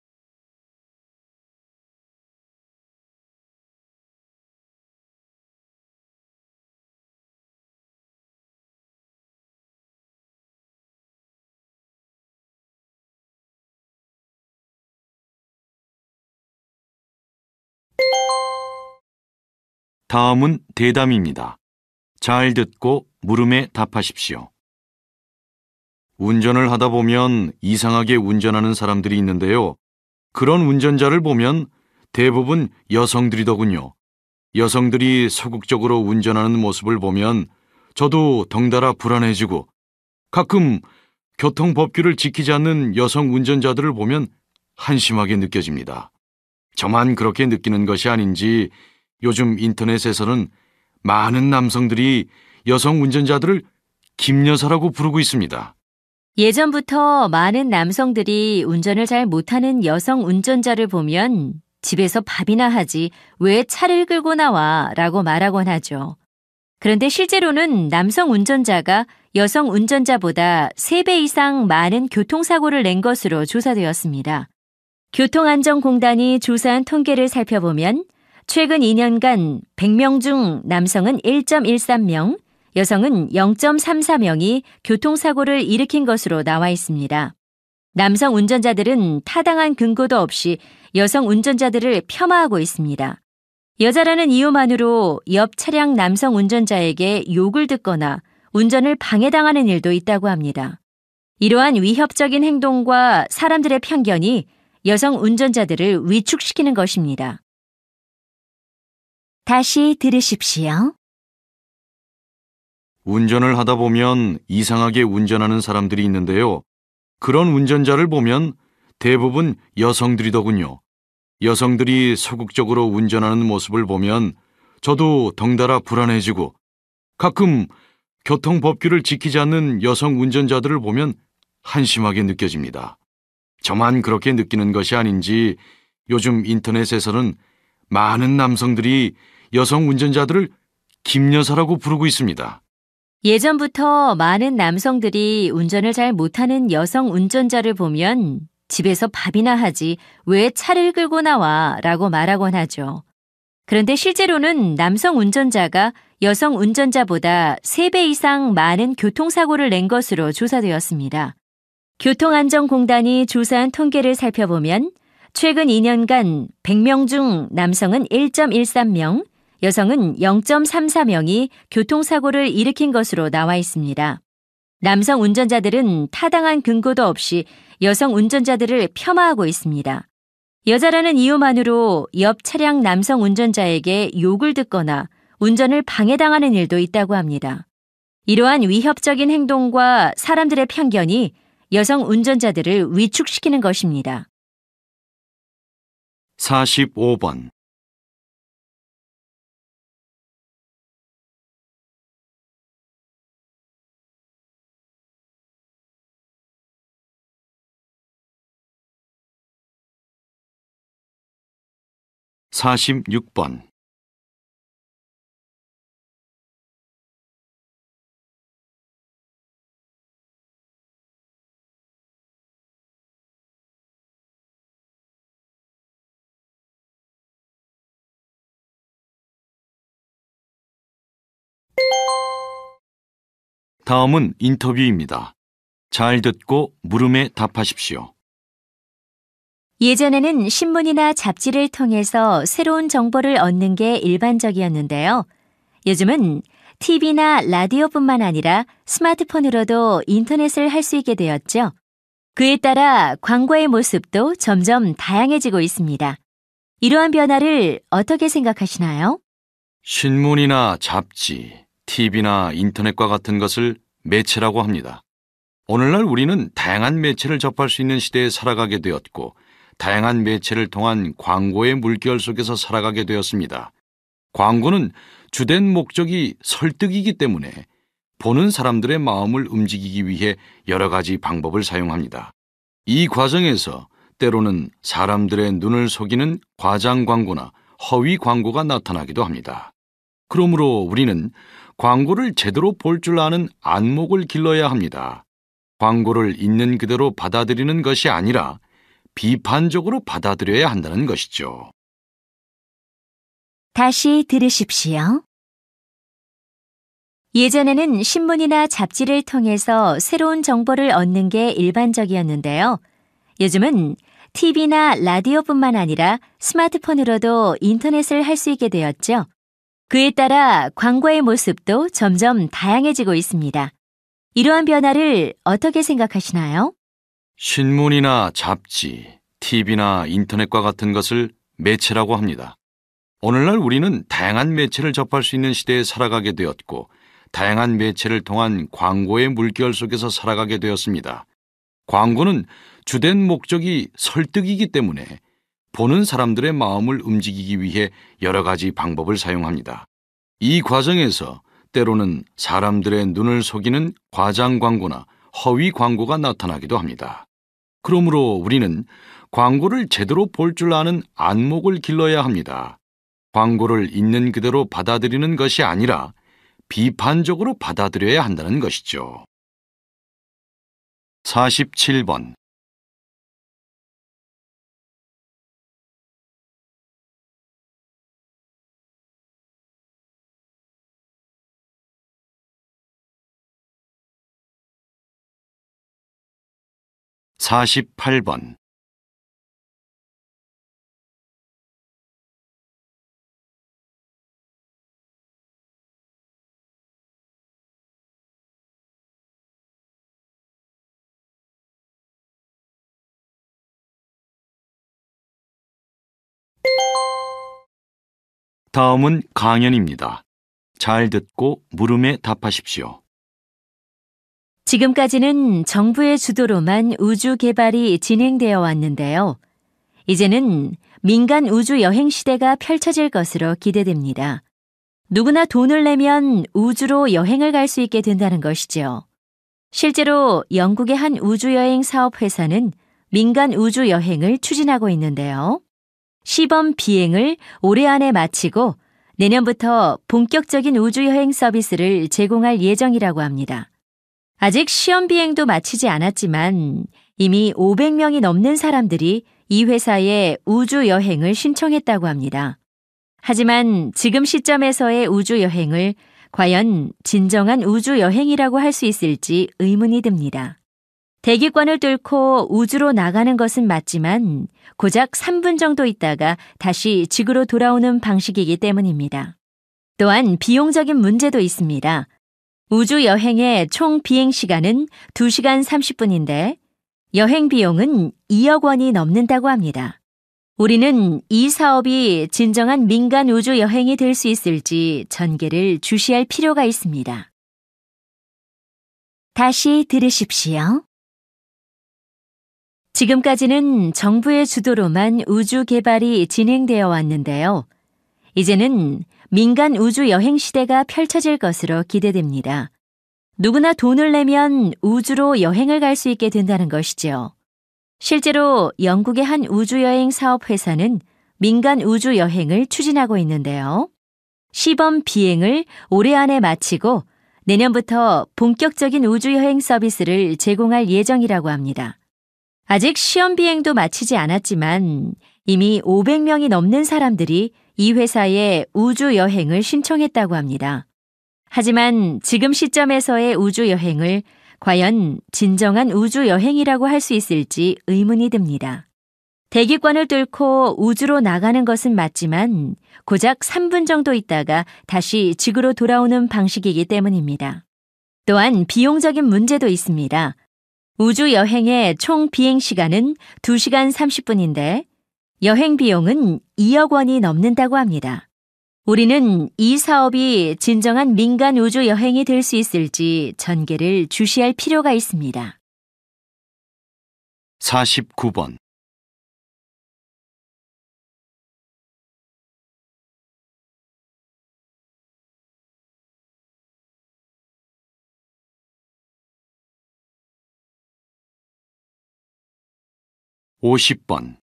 '다음은 대담입니다. 잘 듣고 물음에 답하십시오. 운전을 하다 보면 이상하게 운전하는 사람들이 있는데요. 그런 운전자를 보면 대부분 여성들이더군요. 여성들이 소극적으로 운전하는 모습을 보면 저도 덩달아 불안해지고 가끔 교통법규를 지키지 않는 여성 운전자들을 보면 한심하게 느껴집니다. 저만 그렇게 느끼는 것이 아닌지 요즘 인터넷에서는 많은 남성들이 여성 운전자들을 김여사라고 부르고 있습니다.
예전부터 많은 남성들이 운전을 잘 못하는 여성 운전자를 보면 집에서 밥이나 하지 왜 차를 끌고 나와 라고 말하곤 하죠. 그런데 실제로는 남성 운전자가 여성 운전자보다 3배 이상 많은 교통사고를 낸 것으로 조사되었습니다. 교통안전공단이 조사한 통계를 살펴보면 최근 2년간 100명 중 남성은 1.13명, 여성은 0.34명이 교통사고를 일으킨 것으로 나와 있습니다. 남성 운전자들은 타당한 근거도 없이 여성 운전자들을 폄하하고 있습니다. 여자라는 이유만으로 옆 차량 남성 운전자에게 욕을 듣거나 운전을 방해당하는 일도 있다고 합니다. 이러한 위협적인 행동과 사람들의 편견이 여성 운전자들을 위축시키는 것입니다. 다시 들으십시오.
운전을 하다 보면 이상하게 운전하는 사람들이 있는데요. 그런 운전자를 보면 대부분 여성들이더군요. 여성들이 소극적으로 운전하는 모습을 보면 저도 덩달아 불안해지고 가끔 교통법규를 지키지 않는 여성 운전자들을 보면 한심하게 느껴집니다. 저만 그렇게 느끼는 것이 아닌지 요즘 인터넷에서는 많은 남성들이 여성 운전자들을 김여사라고 부르고 있습니다.
예전부터 많은 남성들이 운전을 잘 못하는 여성 운전자를 보면 집에서 밥이나 하지 왜 차를 끌고 나와 라고 말하곤 하죠. 그런데 실제로는 남성 운전자가 여성 운전자보다 3배 이상 많은 교통사고를 낸 것으로 조사되었습니다. 교통안전공단이 조사한 통계를 살펴보면 최근 2년간 100명 중 남성은 1.13명, 여성은 0.34명이 교통사고를 일으킨 것으로 나와 있습니다. 남성 운전자들은 타당한 근거도 없이 여성 운전자들을 폄하하고 있습니다. 여자라는 이유만으로 옆 차량 남성 운전자에게 욕을 듣거나 운전을 방해당하는 일도 있다고 합니다. 이러한 위협적인 행동과 사람들의 편견이 여성 운전자들을 위축시키는 것입니다.
45번. 46번. 다음은 인터뷰입니다. 잘 듣고 물음에 답하십시오.
예전에는 신문이나 잡지를 통해서 새로운 정보를 얻는 게 일반적이었는데요. 요즘은 TV나 라디오뿐만 아니라 스마트폰으로도 인터넷을 할 수 있게 되었죠. 그에 따라 광고의 모습도 점점 다양해지고 있습니다. 이러한 변화를 어떻게 생각하시나요?
신문이나 잡지, TV나 인터넷과 같은 것을 매체라고 합니다. 오늘날 우리는 다양한 매체를 접할 수 있는 시대에 살아가게 되었고, 다양한 매체를 통한 광고의 물결 속에서 살아가게 되었습니다. 광고는 주된 목적이 설득이기 때문에 보는 사람들의 마음을 움직이기 위해 여러 가지 방법을 사용합니다. 이 과정에서 때로는 사람들의 눈을 속이는 과장 광고나 허위 광고가 나타나기도 합니다. 그러므로 우리는 광고를 제대로 볼 줄 아는 안목을 길러야 합니다. 광고를 있는 그대로 받아들이는 것이 아니라 비판적으로 받아들여야 한다는 것이죠.
다시 들으십시오. 예전에는 신문이나 잡지를 통해서 새로운 정보를 얻는 게 일반적이었는데요. 요즘은 TV나 라디오뿐만 아니라 스마트폰으로도 인터넷을 할 수 있게 되었죠. 그에 따라 광고의 모습도 점점 다양해지고 있습니다. 이러한 변화를 어떻게 생각하시나요?
신문이나 잡지, TV나 인터넷과 같은 것을 매체라고 합니다. 오늘날 우리는 다양한 매체를 접할 수 있는 시대에 살아가게 되었고, 다양한 매체를 통한 광고의 물결 속에서 살아가게 되었습니다. 광고는 주된 목적이 설득이기 때문에 보는 사람들의 마음을 움직이기 위해 여러 가지 방법을 사용합니다. 이 과정에서 때로는 사람들의 눈을 속이는 과장 광고나 허위 광고가 나타나기도 합니다. 그러므로 우리는 광고를 제대로 볼 줄 아는 안목을 길러야 합니다. 광고를 있는 그대로 받아들이는 것이 아니라 비판적으로 받아들여야 한다는 것이죠. 47번. (48번) 다음은 강연입니다. 잘 듣고 물음에 답하십시오.
지금까지는 정부의 주도로만 우주 개발이 진행되어 왔는데요. 이제는 민간 우주 여행 시대가 펼쳐질 것으로 기대됩니다. 누구나 돈을 내면 우주로 여행을 갈 수 있게 된다는 것이죠. 실제로 영국의 한 우주여행 사업회사는 민간 우주 여행을 추진하고 있는데요. 시범 비행을 올해 안에 마치고 내년부터 본격적인 우주여행 서비스를 제공할 예정이라고 합니다. 아직 시험 비행도 마치지 않았지만 이미 500명이 넘는 사람들이 이 회사에 우주여행을 신청했다고 합니다. 하지만 지금 시점에서의 우주여행을 과연 진정한 우주여행이라고 할 수 있을지 의문이 듭니다. 대기권을 뚫고 우주로 나가는 것은 맞지만 고작 3분 정도 있다가 다시 지구로 돌아오는 방식이기 때문입니다. 또한 비용적인 문제도 있습니다. 우주 여행의 총 비행 시간은 2시간 30분인데 여행 비용은 2억 원이 넘는다고 합니다. 우리는 이 사업이 진정한 민간 우주 여행이 될 수 있을지 전개를 주시할 필요가 있습니다. 다시 들으십시오. 지금까지는 정부의 주도로만 우주 개발이 진행되어 왔는데요. 이제는 민간 우주 여행 시대가 펼쳐질 것으로 기대됩니다. 누구나 돈을 내면 우주로 여행을 갈 수 있게 된다는 것이죠. 실제로 영국의 한 우주여행 사업회사는 민간 우주 여행을 추진하고 있는데요. 시범 비행을 올해 안에 마치고 내년부터 본격적인 우주여행 서비스를 제공할 예정이라고 합니다. 아직 시험 비행도 마치지 않았지만 이미 500명이 넘는 사람들이 이 회사에 우주여행을 신청했다고 합니다. 하지만 지금 시점에서의 우주 여행을 과연 진정한 우주 여행이라고 할 수 있을지 의문이 듭니다. 대기권을 뚫고 우주로 나가는 것은 맞지만 고작 3분 정도 있다가 다시 지구로 돌아오는 방식이기 때문입니다. 또한 비용적인 문제도 있습니다. 우주 여행의 총 비행 시간은 2시간 30분인데 여행 비용은 2억 원이 넘는다고 합니다. 우리는 이 사업이 진정한 민간 우주 여행이 될 수 있을지 전개를 주시할 필요가 있습니다.
49번. (50번)